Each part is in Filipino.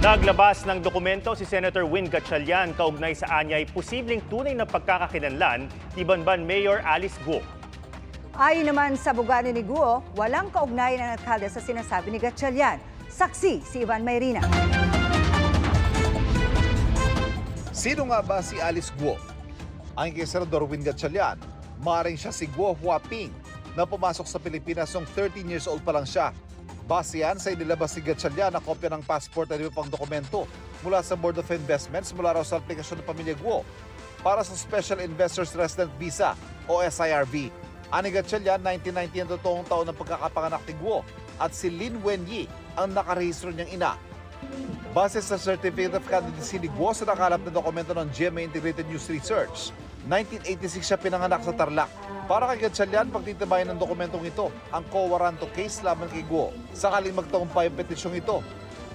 Naglabas ng dokumento si Senator Win Gatchalian kaugnay sa anyay posibleng tunay na pagkakakilanlan ni Banban Mayor Alice Guo. Ayon naman sa abogado ni Guo, walang kaugnayan ng alkalde sa sinasabi ni Gatchalian. Saksi si Ivan Mayrina. Sino nga ba si Alice Guo? Ang kay Senador Win Gatchalian, maaaring siya si Guo Huaping na pumasok sa Pilipinas noong 13 years old pa lang siya. Base yan sa inilabas ni Gatchalian na kopya ng passport at iba pang dokumento mula sa Board of Investments mula raw sa aplikasyon ng pamilya Guo para sa Special Investors Resident Visa o SIRV. Ani Gatchalian, 1990 ang totoong taon ng pagkakapanganak ni Guo at si Lin Wenyi ang nakarehistro niyang ina. Base sa Certificate of Candidacy ni Guo sa nakalap na dokumento ng GMA Integrated News Research, 1986 siya pinanganak sa Tarlac. Para kay Gatchalian, pagtitibayan ng dokumentong ito ang co-warranto case laban kay Guo. Sakaling magtagumpay ang petisyong ito,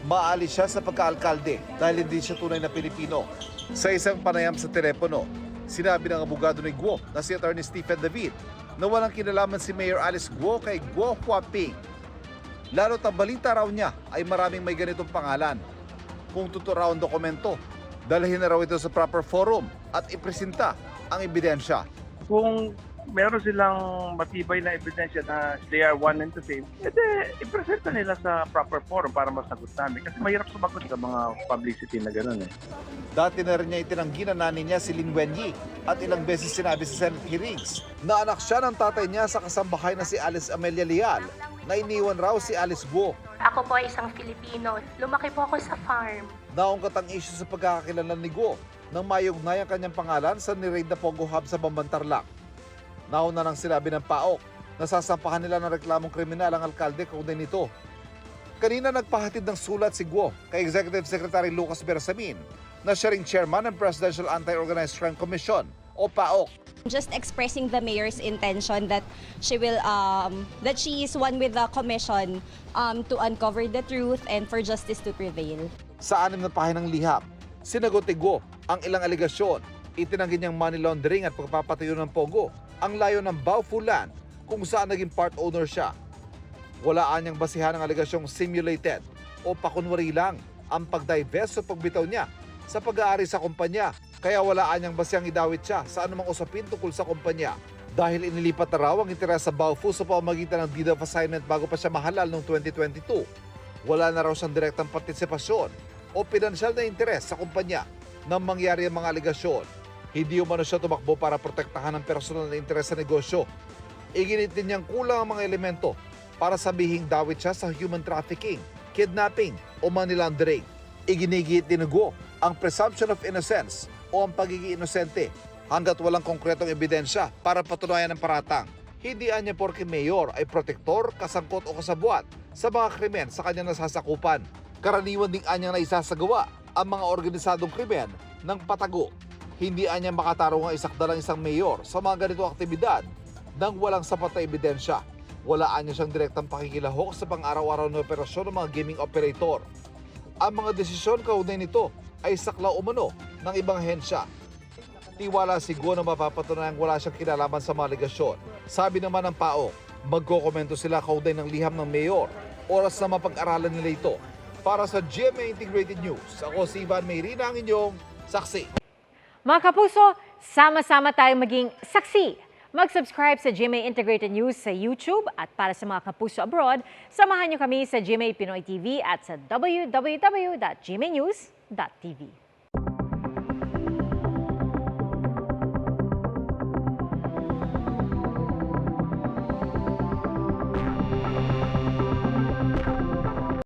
maalis siya sa pagkaalkalde dahil hindi siya tunay na Pilipino. Sa isang panayam sa telepono, sinabi ng abogado ni Guo na si Attorney Stephen David na walang kinalaman si Mayor Alice Guo kay Guo Huaping. Lalo't ang balita raw niya ay maraming may ganitong pangalan. Kung totoo raw ang dokumento, dalhin na raw ito sa proper forum at ipresenta ang ebidensya. Kung meron silang matibay na ebidensya na they are one and the same, edi ipresenta nila sa proper forum para masagot namin. Kasi mahirap sumagot sa mga publicity na gano'n eh. Dati na rin niya itinanggi na nanay niya si Lin Wenyi at ilang beses sinabi sa Senate hearings na anak siya ng tatay niya sa kasambahay na si Alice Amelia Leal na iniwan raw si Alice Guo. Ako po ay isang Filipino. Lumaki po ako sa farm. Naungkat ang issue sa pagkakakilanlan ni Guo nang mayugnay ang kanyang pangalan sa ni-raid na Pogo Hub sa Bamban Tarlac. Nauna nang sinabi ng PAOK na sasampahan nila ng reklamong kriminal ang alkalde kaugnay nito. Kanina nagpahatid ng sulat si Guo kay Executive Secretary Lucas Bersamin na siya ring chairman ng Presidential Anti-Organized Crime Commission o PAOK. Just expressing the mayor's intention that she will that she is one with the commission to uncover the truth and for justice to prevail. Sa 6 na pahinang liham, sinagot ni Guo ang ilang aligasyon. Itinanggi niyang money laundering at pagpapatayo ng Pogo ang layo ng Baofu Land kung saan naging part owner siya. Walaan niyang basihan ng aligasyong simulated o pakunwari lang ang pagdivest o pagbitaw niya sa pag-aari sa kumpanya. Kaya walaan niyang basihang idawit siya sa anumang usapin tungkol sa kumpanya. Dahil inilipat na raw ang interes sa Baofu sa pamamagitan ng deed of assignment bago pa siya mahalal noong 2022. Wala na raw siyang direktang partisipasyon o pinansyal na interes sa kumpanya nang mangyari ang mga aligasyon. Hindi umano siya tumakbo para protektahan ang personal na interes sa negosyo. Iginit din niyang kulang ang mga elemento para sabihing dawit siya sa human trafficking, kidnapping o money laundering. Iginigit din ni Guo ang presumption of innocence o ang pagiging inosente hanggat walang konkretong ebidensya para patunayan ang paratang. Hindi anya porke mayor ay protektor, kasangkot o kasabwat sa mga krimen sa kanyang nasasakupan. Karaniwan ding anyang naisasagawa ang mga organisadong krimen ng patago. Hindi anya makatarong ang isakdalang isang mayor sa mga ganitong aktibidad nang walang sapat na ebidensya. Wala anya siyang direktang pakikilahok sa pang-araw-araw na operasyon ng mga gaming operator. Ang mga desisyon kaugnay nito ay saklaw umano ng ibang hensya. Tiwala si Guo na mapapatunayang wala siyang kinalaman sa mga aligasyon. Sabi naman ng PAOK, magkokomento sila kaugnay ng liham ng mayor. Oras na mapag-aralan nila ito. Para sa GMA Integrated News, ako si Ivan Mayrina, ang inyong saksi. Mga kapuso, sama-sama tayong maging saksi. Mag-subscribe sa GMA Integrated News sa YouTube at para sa mga kapuso abroad, samahan niyo kami sa GMA Pinoy TV at sa www.gmanews.tv.